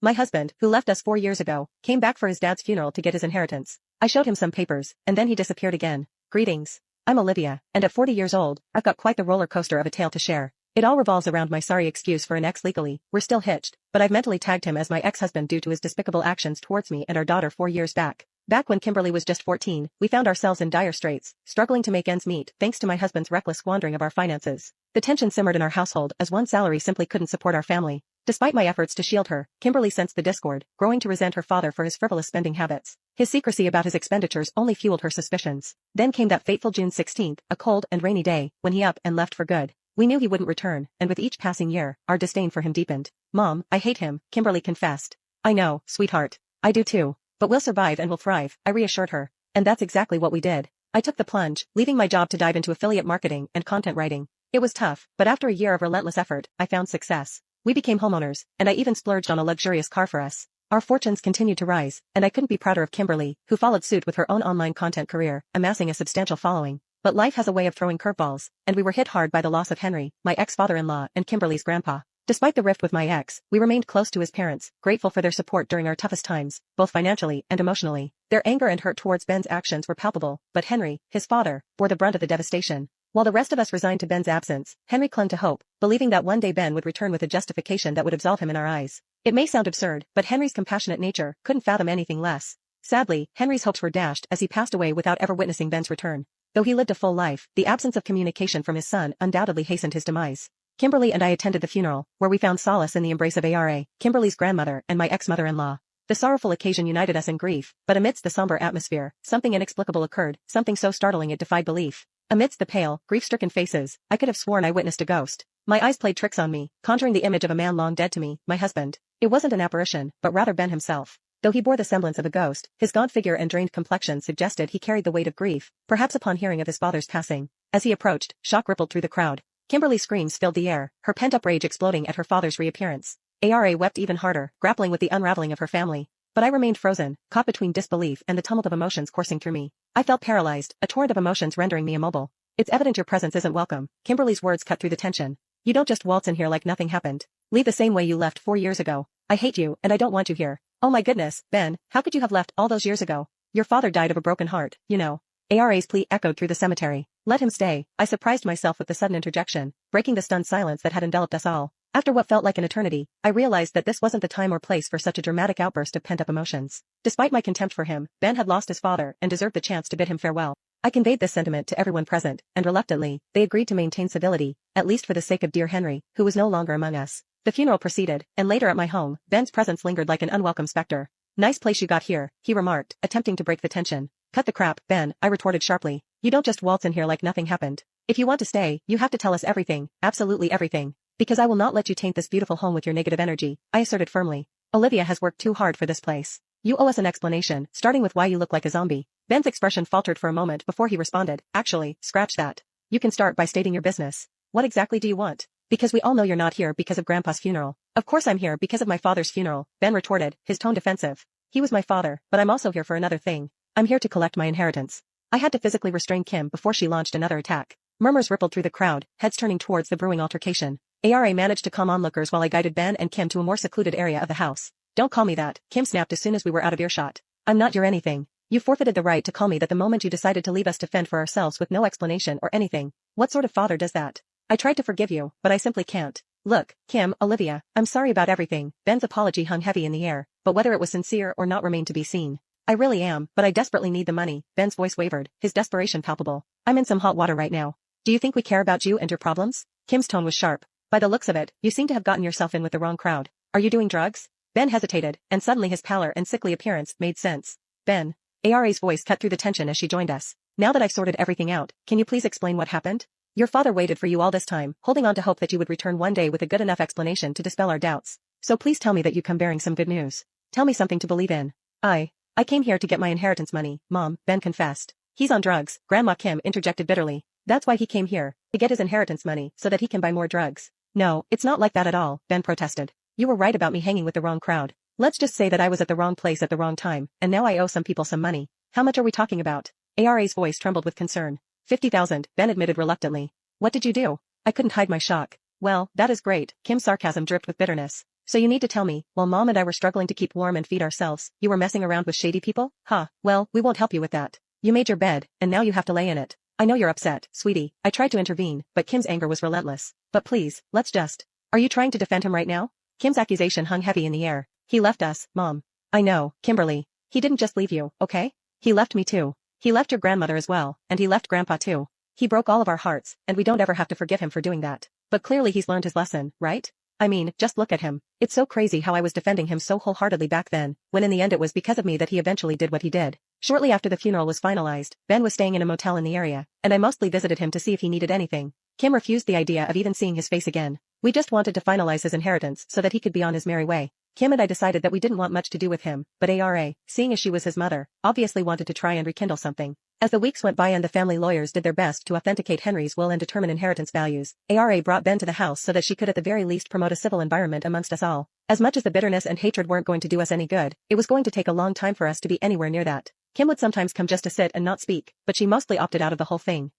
My husband, who left us 4 years ago, came back for his dad's funeral to get his inheritance. I showed him some papers, and then he disappeared again. Greetings. I'm Olivia, and at 40 years old, I've got quite the roller coaster of a tale to share. It all revolves around my sorry excuse for an ex legally. We're still hitched, but I've mentally tagged him as my ex-husband due to his despicable actions towards me and our daughter 4 years back. Back when Kimberly was just 14, we found ourselves in dire straits, struggling to make ends meet thanks to my husband's reckless squandering of our finances. The tension simmered in our household as one salary simply couldn't support our family. Despite my efforts to shield her, Kimberly sensed the discord, growing to resent her father for his frivolous spending habits. His secrecy about his expenditures only fueled her suspicions. Then came that fateful June 16th, a cold and rainy day, when he up and left for good. We knew he wouldn't return, and with each passing year, our disdain for him deepened. Mom, I hate him, Kimberly confessed. I know, sweetheart. I do too. But we'll survive and we'll thrive, I reassured her. And that's exactly what we did. I took the plunge, leaving my job to dive into affiliate marketing and content writing. It was tough, but after a year of relentless effort, I found success. We became homeowners, and I even splurged on a luxurious car for us. Our fortunes continued to rise, and I couldn't be prouder of Kimberly, who followed suit with her own online content career, amassing a substantial following. But life has a way of throwing curveballs, and we were hit hard by the loss of Henry, my ex-father-in-law, and Kimberly's grandpa. Despite the rift with my ex, we remained close to his parents, grateful for their support during our toughest times, both financially and emotionally. Their anger and hurt towards Ben's actions were palpable, but Henry, his father, bore the brunt of the devastation. While the rest of us resigned to Ben's absence, Henry clung to hope, believing that one day Ben would return with a justification that would absolve him in our eyes. It may sound absurd, but Henry's compassionate nature couldn't fathom anything less. Sadly, Henry's hopes were dashed as he passed away without ever witnessing Ben's return. Though he lived a full life, the absence of communication from his son undoubtedly hastened his demise. Kimberly and I attended the funeral, where we found solace in the embrace of Ara, Kimberly's grandmother and my ex-mother-in-law. The sorrowful occasion united us in grief, but amidst the somber atmosphere, something inexplicable occurred, something so startling it defied belief. Amidst the pale, grief-stricken faces, I could have sworn I witnessed a ghost. My eyes played tricks on me, conjuring the image of a man long dead to me, my husband. It wasn't an apparition, but rather Ben himself. Though he bore the semblance of a ghost, his gaunt figure and drained complexion suggested he carried the weight of grief, perhaps upon hearing of his father's passing. As he approached, shock rippled through the crowd. Kimberly's screams filled the air, her pent-up rage exploding at her father's reappearance. Ara wept even harder, grappling with the unraveling of her family. But I remained frozen, caught between disbelief and the tumult of emotions coursing through me. I felt paralyzed, a torrent of emotions rendering me immobile. It's evident your presence isn't welcome. Kimberly's words cut through the tension. You don't just waltz in here like nothing happened. Leave the same way you left 4 years ago. I hate you, and I don't want you here. Oh my goodness, Ben, how could you have left all those years ago? Your father died of a broken heart, you know. Ara's plea echoed through the cemetery. Let him stay. I surprised myself with the sudden interjection, breaking the stunned silence that had enveloped us all. After what felt like an eternity, I realized that this wasn't the time or place for such a dramatic outburst of pent-up emotions. Despite my contempt for him, Ben had lost his father and deserved the chance to bid him farewell. I conveyed this sentiment to everyone present, and reluctantly, they agreed to maintain civility, at least for the sake of dear Henry, who was no longer among us. The funeral proceeded, and later at my home, Ben's presence lingered like an unwelcome specter. Nice place you got here, he remarked, attempting to break the tension. Cut the crap, Ben, I retorted sharply. You don't just waltz in here like nothing happened. If you want to stay, you have to tell us everything, absolutely everything. Because I will not let you taint this beautiful home with your negative energy, I asserted firmly. Olivia has worked too hard for this place. You owe us an explanation, starting with why you look like a zombie. Ben's expression faltered for a moment before he responded, actually, scratch that. You can start by stating your business. What exactly do you want? Because we all know you're not here because of Grandpa's funeral. Of course I'm here because of my father's funeral, Ben retorted, his tone defensive. He was my father, but I'm also here for another thing. I'm here to collect my inheritance. I had to physically restrain Kim before she launched another attack. Murmurs rippled through the crowd, heads turning towards the brewing altercation. Ara managed to calm onlookers while I guided Ben and Kim to a more secluded area of the house. Don't call me that, Kim snapped as soon as we were out of earshot. I'm not your anything. You forfeited the right to call me that the moment you decided to leave us to fend for ourselves with no explanation or anything. What sort of father does that? I tried to forgive you, but I simply can't. Look, Kim, Olivia, I'm sorry about everything. Ben's apology hung heavy in the air, but whether it was sincere or not remained to be seen. I really am, but I desperately need the money. Ben's voice wavered, his desperation palpable. I'm in some hot water right now. Do you think we care about you and your problems? Kim's tone was sharp. By the looks of it, you seem to have gotten yourself in with the wrong crowd. Are you doing drugs? Ben hesitated, and suddenly his pallor and sickly appearance made sense. Ben. Ara's voice cut through the tension as she joined us. Now that I've sorted everything out, can you please explain what happened? Your father waited for you all this time, holding on to hope that you would return one day with a good enough explanation to dispel our doubts. So please tell me that you come bearing some good news. Tell me something to believe in. I came here to get my inheritance money, Mom, Ben confessed. He's on drugs, Grandma Kim interjected bitterly. That's why he came here, to get his inheritance money so that he can buy more drugs. No, it's not like that at all, Ben protested. You were right about me hanging with the wrong crowd. Let's just say that I was at the wrong place at the wrong time, and now I owe some people some money. How much are we talking about? Ara's voice trembled with concern. 50,000, Ben admitted reluctantly. What did you do? I couldn't hide my shock. Well, that is great, Kim's sarcasm dripped with bitterness. So you need to tell me, while Mom and I were struggling to keep warm and feed ourselves, you were messing around with shady people? Huh, well, we won't help you with that. You made your bed, and now you have to lay in it. I know you're upset, sweetie. I tried to intervene, but Kim's anger was relentless. But please, let's just. Are you trying to defend him right now? Kim's accusation hung heavy in the air. He left us, Mom. I know, Kimberly. He didn't just leave you, okay? He left me too. He left your grandmother as well, and he left Grandpa too. He broke all of our hearts, and we don't ever have to forgive him for doing that. But clearly he's learned his lesson, right? I mean, just look at him. It's so crazy how I was defending him so wholeheartedly back then, when in the end it was because of me that he eventually did what he did. Shortly after the funeral was finalized, Ben was staying in a motel in the area, and I mostly visited him to see if he needed anything. Kim refused the idea of even seeing his face again. We just wanted to finalize his inheritance so that he could be on his merry way. Kim and I decided that we didn't want much to do with him, but ARA, seeing as she was his mother, obviously wanted to try and rekindle something. As the weeks went by and the family lawyers did their best to authenticate Henry's will and determine inheritance values, ARA brought Ben to the house so that she could at the very least promote a civil environment amongst us all. As much as the bitterness and hatred weren't going to do us any good, it was going to take a long time for us to be anywhere near that. Kim would sometimes come just to sit and not speak, but she mostly opted out of the whole thing.